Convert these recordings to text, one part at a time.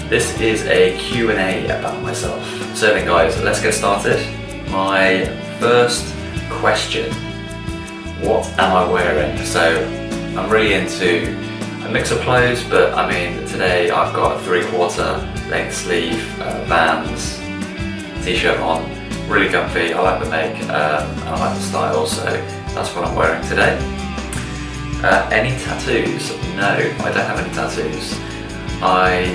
This is a Q&A about myself. So then guys, let's get started. My first question, what am I wearing? So I'm really into a mix of clothes, but I mean today I've got a 3/4 length sleeve, Vans, t-shirt on, really comfy. I like the make and I like the style, so that's what I'm wearing today. Any tattoos? No, I don't have any tattoos. I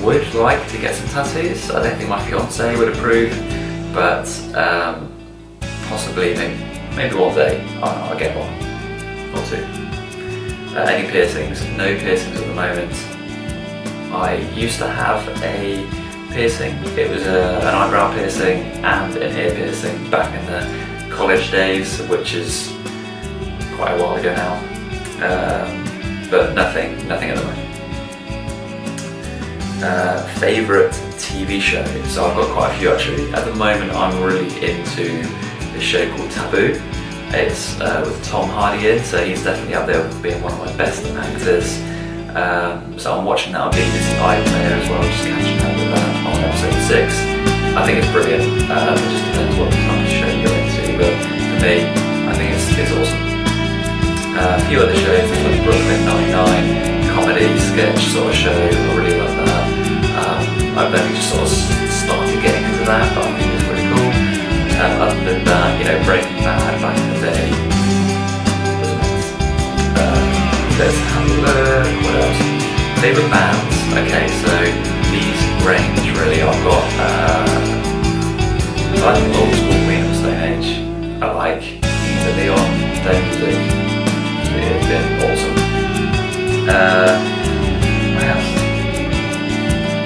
would like to get some tattoos. I don't think my fiance would approve, but possibly maybe one day I'll get one or two. Any piercings? No piercings at the moment. I used to have a piercing. It was an eyebrow piercing and an ear piercing back in the college days, which is quite a while ago now. But nothing at the moment. Favourite TV show? So I've got quite a few actually. At the moment I'm really into this show called Taboo. It's with Tom Hardy in, so he's definitely up there with being one of my best actors. So I'm watching that on BBC iPlayer as well, just catching up with that on episode 6. I think it's brilliant. It just depends what kind of show you're into, but for me, I think it's awesome. A few other shows, like Brooklyn Nine-Nine, comedy, sketch sort of show, I really like that. I've only just sort of started getting into that, but I think it's really cool. Other than that, you know, Breaking Bad back in the day was amazing. Let's have a look, what else? Favourite bands? Okay, so these range really. I've got, I like the old school Queen of Stone Age. I like the Leon, their music. It's been awesome. What else?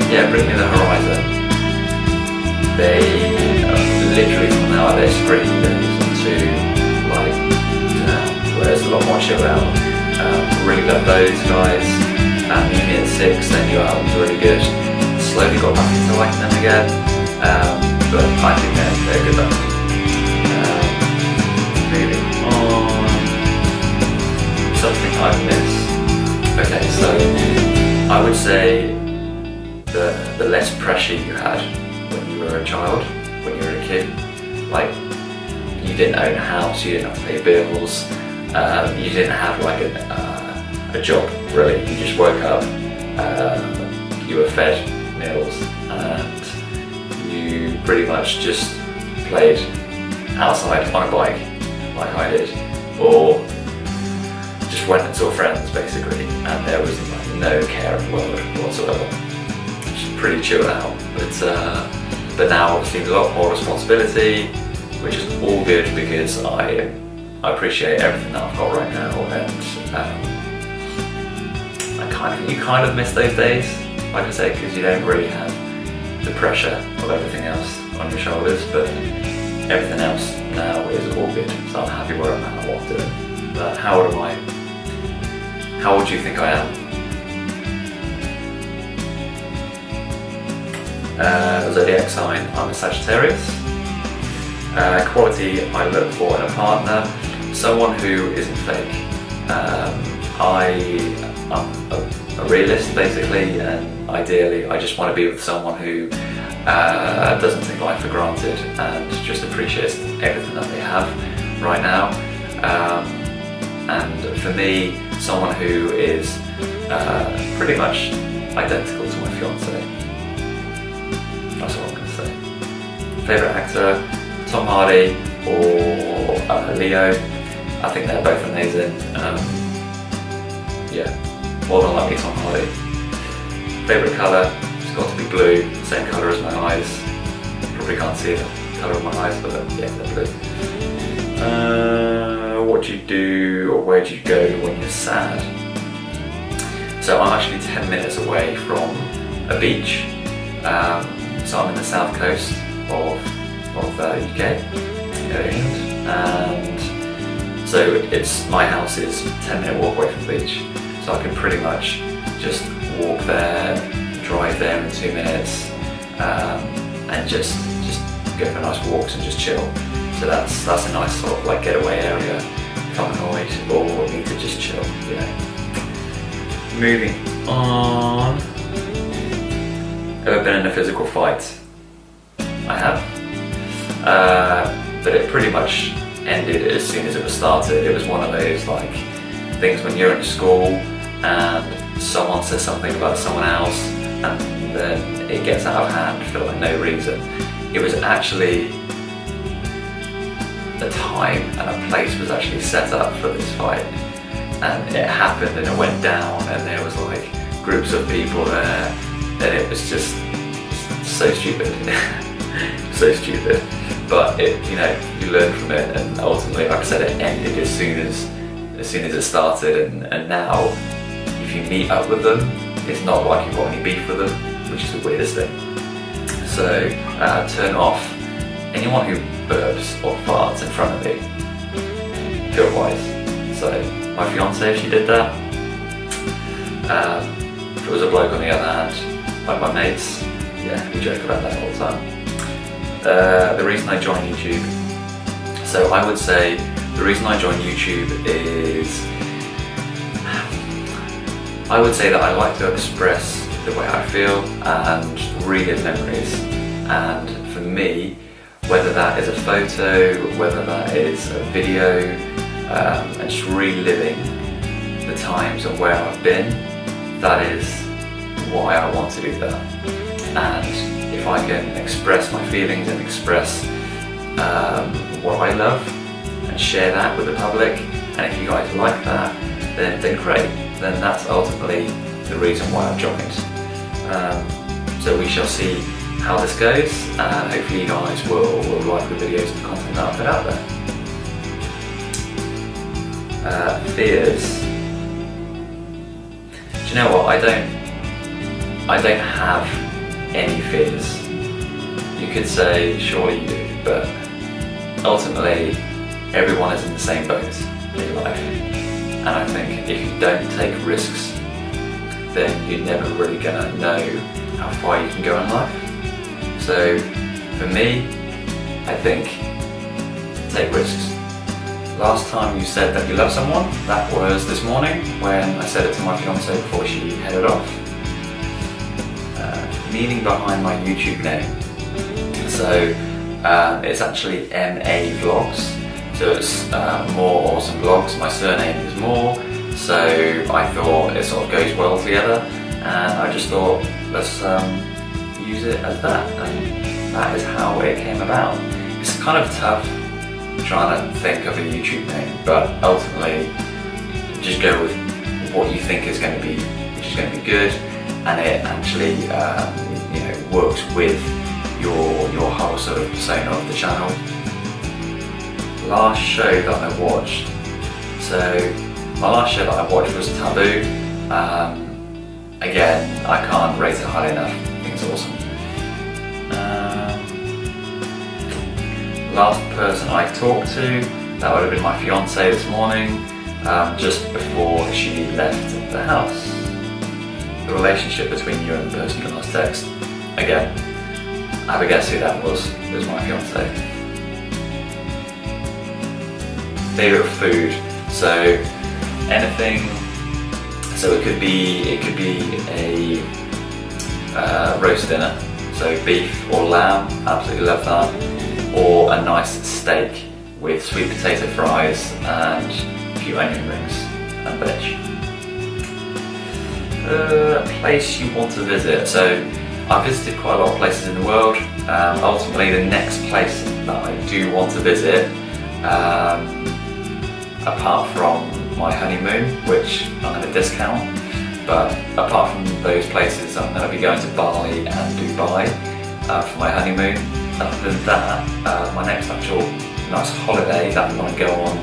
Yeah, Bring Me the Horizon. They literally from now their screen goes to like where it's a lot more chill out. Really love those guys. Union 6, their new album's really good. Slowly got back into liking them again, but I think they're good bands. Moving on. Something I've missed. Okay, so I would say the less pressure you had when you were a child, when you were a kid, like you didn't own a house, you didn't have to pay bills, you didn't have like a job really. You just woke up, you were fed meals, and you pretty much just played outside on a bike like I did, or just went and saw friends basically, and there was like no care in the world whatsoever. Just pretty chilled out. But now obviously there's a lot more responsibility, which is all good because I appreciate everything that I've got right now, and you kind of miss those days, like I say, because you don't really have the pressure of everything else on your shoulders. But everything else now is all good, so I'm happy where I'm at and what I'm doing. But how old am I? How old do you think I am? Zodiac sign, I'm a Sagittarius. Quality I look for in a partner, someone who isn't fake. I'm a realist basically, and ideally I just want to be with someone who doesn't take life for granted and just appreciates everything that they have right now. And for me, someone who is pretty much identical to my fiance. That's what I'm going to say. Favourite actor, Tom Hardy or Leo. I think they're both amazing. Yeah, more than likely Tom Hardy. Favourite colour, it's got to be blue, same colour as my eyes. Probably can't see the colour of my eyes, but yeah, they're blue. What do you do or where do you go when you're sad? So I'm actually 10 minutes away from a beach. So I'm in the south coast of the UK, England, and so my house is a 10-minute walk away from the beach. So I can pretty much just walk there, drive there in 2 minutes, and just go for nice walks and just chill. So that's a nice sort of like getaway area if I'm annoyed or need to just chill, you know. Moving on. Ever been in a physical fight? I have. But it pretty much ended as soon as it was started. It was one of those like things when you're in school and someone says something about someone else and then it gets out of hand for like no reason. It was actually a time and a place was actually set up for this fight, and it happened and it went down and there was like groups of people there, and it was just so stupid. So stupid. But it, you know, you learn from it, and ultimately, like I said, it ended as soon as it started, and now if you meet up with them, it's not like you've got any beef with them, which is the weirdest thing. So turn off anyone who burps or farts in front of me, feel-wise. So my fiance, she did that. If it was a bloke on the other hand, like my mates, yeah, we joke about that all the time. The reason I joined YouTube, so I would say the reason I joined YouTube is, I would say that I like to express the way I feel and relive memories, and for me, whether that is a photo, whether that is a video, and just reliving the times and where I've been, that is why I want to do that. And if I can express my feelings and express what I love and share that with the public, and if you guys like that, then great. Then that's ultimately the reason why I've joined. So we shall see how this goes, and hopefully you guys will like the videos and the content that I put out there. Fears. Do you know what? I don't have any fears. You could say, surely you do, but ultimately everyone is in the same boat in life. And I think if you don't take risks, then you're never really gonna know how far you can go in life. So for me, I think take risks. Last time you said that you love someone, that was this morning when I said it to my fiance before she headed off. Meaning behind my YouTube name. So it's actually MA Vlogs. So it's More Awesome Vlogs. My surname is Moore, so I thought it sort of goes well together, and I just thought let's use it as that, and that is how it came about. It's kind of tough trying to think of a YouTube name, but ultimately just go with what you think is going to be, which is going to be good, and it actually works with your whole sort of persona of the channel. Last show that I watched, so my last show that I watched was Taboo. Again, I can't rate it highly enough. I think it's awesome. Last person I talked to, that would have been my fiance this morning, just before she left the house. The relationship between you and the person you last text. Again, have a guess who that was. It was my fiance. Favorite food. So anything. So it could be a roast dinner. So beef or lamb. Absolutely love that. Or a nice steak with sweet potato fries and a few onion rings and veg. A place you want to visit. So I've visited quite a lot of places in the world. Ultimately, the next place that I do want to visit, apart from my honeymoon, which I'm going to discount, but apart from those places, I'm going to be going to Bali and Dubai for my honeymoon. Other than that, my next actual nice holiday that I want to go on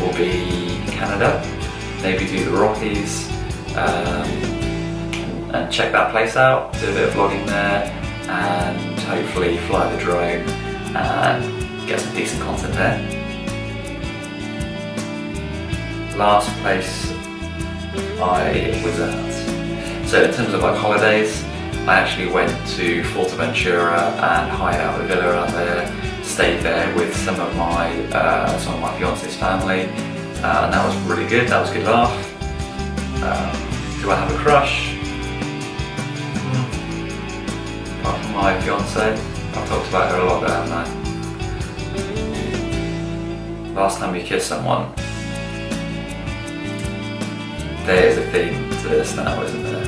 will be Canada. Maybe do the Rockies. And check that place out, do a bit of vlogging there, and hopefully fly the drone and get some decent content there. Last place I was at. So in terms of like holidays, I actually went to Fuerteventura and hired out a villa out there, stayed there with some of my fiance's family, and that was really good. That was a good laugh. Do I have a crush? my fiance. I've talked about her a lot there, haven't I? Last time you kissed someone. There is a theme to this now, isn't there?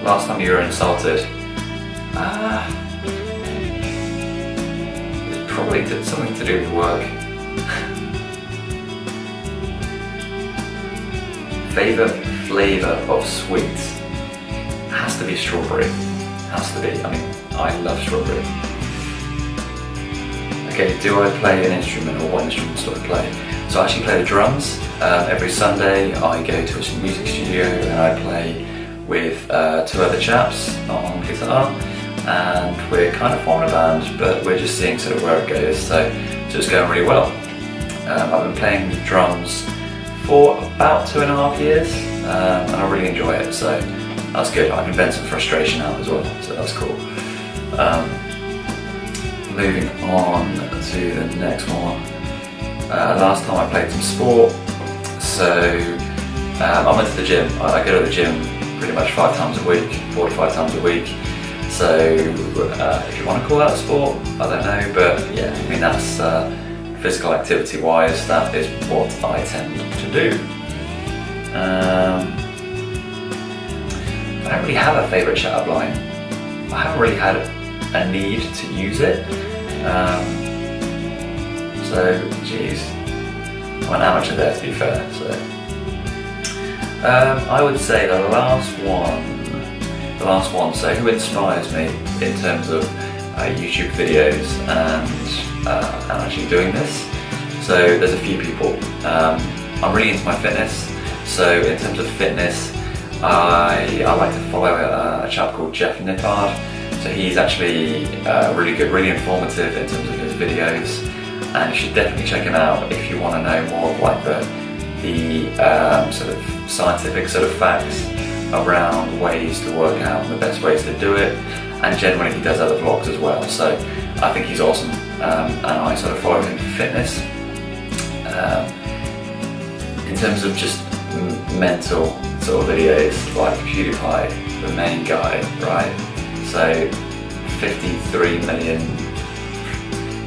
Last time you were insulted. It probably did something to do with work. Favourite flavour of sweets? Has to be strawberry. Has to be. I mean, I love strawberry. Okay, do I play an instrument, or what instruments do I play? So I actually play the drums. Every Sunday I go to a music studio and I play with 2 other chaps on guitar, and we're kind of forming a band, but we're just seeing sort of where it goes, so it's going really well. I've been playing the drums for about 2.5 years, and I really enjoy it, so that's good. I can vent some frustration out as well, so that's cool. Moving on to the next one. Last time I played some sport, so I went to the gym. I go to the gym pretty much 5 times a week, 4 to 5 times a week. So if you want to call that sport, I don't know, but yeah, I mean that's physical activity wise, that is what I tend to do. I don't really have a favourite chat-up line. I haven't really had a need to use it. So, geez, I'm an amateur there, to be fair. So, I would say the last one. So, who inspires me in terms of YouTube videos and actually doing this? So, there's a few people. I'm really into my fitness. So, in terms of fitness, I like to follow a chap called Jeff Nippard. So he's actually really good, really informative in terms of his videos, and you should definitely check him out if you want to know more of like the sort of scientific sort of facts around ways to work out and the best ways to do it. And generally he does other vlogs as well, so I think he's awesome, and I sort of follow him for fitness. In terms of just mental sort of videos, like PewDiePie, the main guy, right? So 53 million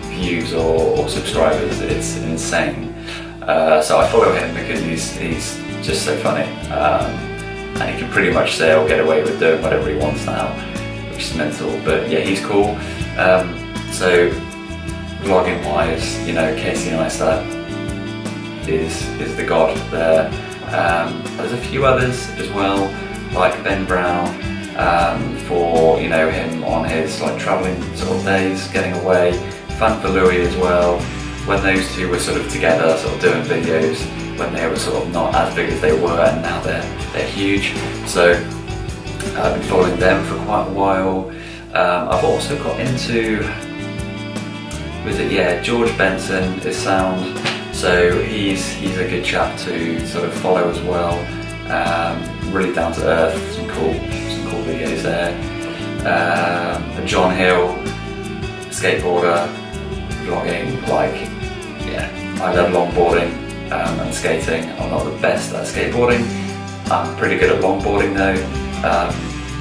views or subscribers, it's insane. So I follow him because he's just so funny, and he can pretty much say or get away with doing whatever he wants now, which is mental, but yeah, he's cool. So vlogging wise, you know, Casey Neistat is the god there. There's a few others as well, like Ben Brown, for, you know, him on his like travelling sort of days, getting away. Fun for Louis as well, when those two were sort of together, sort of doing videos, when they were sort of not as big as they were, and now they're huge. So I've been following them for quite a while. I've also got into, George Benson is sound. So he's a good chap to sort of follow as well. Really down to earth, some cool videos there. John Hill, skateboarder, vlogging, like, yeah, I love longboarding and skating. I'm not the best at skateboarding. I'm pretty good at longboarding though,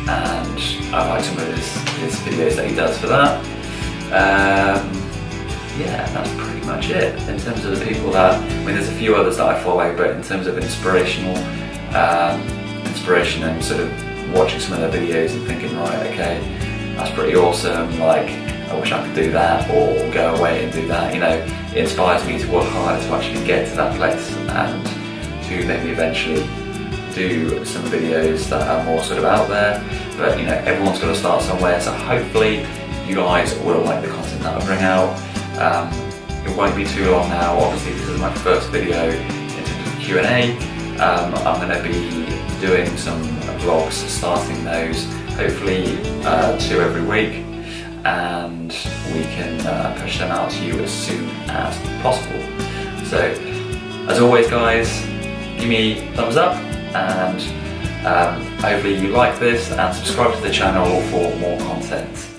and I like some of his videos that he does for that. Yeah, that's pretty much it in terms of the people that, I mean, there's a few others that I follow, but in terms of inspiration and sort of watching some of their videos and thinking, right, okay, that's pretty awesome, like, I wish I could do that, or go away and do that, you know, it inspires me to work harder to actually get to that place and to maybe eventually do some videos that are more sort of out there. But, you know, everyone's got to start somewhere, so hopefully you guys will like the content that I bring out. It won't be too long now. Obviously this is my first video in terms of Q&A. I'm going to be doing some vlogs, starting those, hopefully 2 every week, and we can push them out to you as soon as possible. So as always guys, give me a thumbs up, and hopefully you like this, and subscribe to the channel for more content.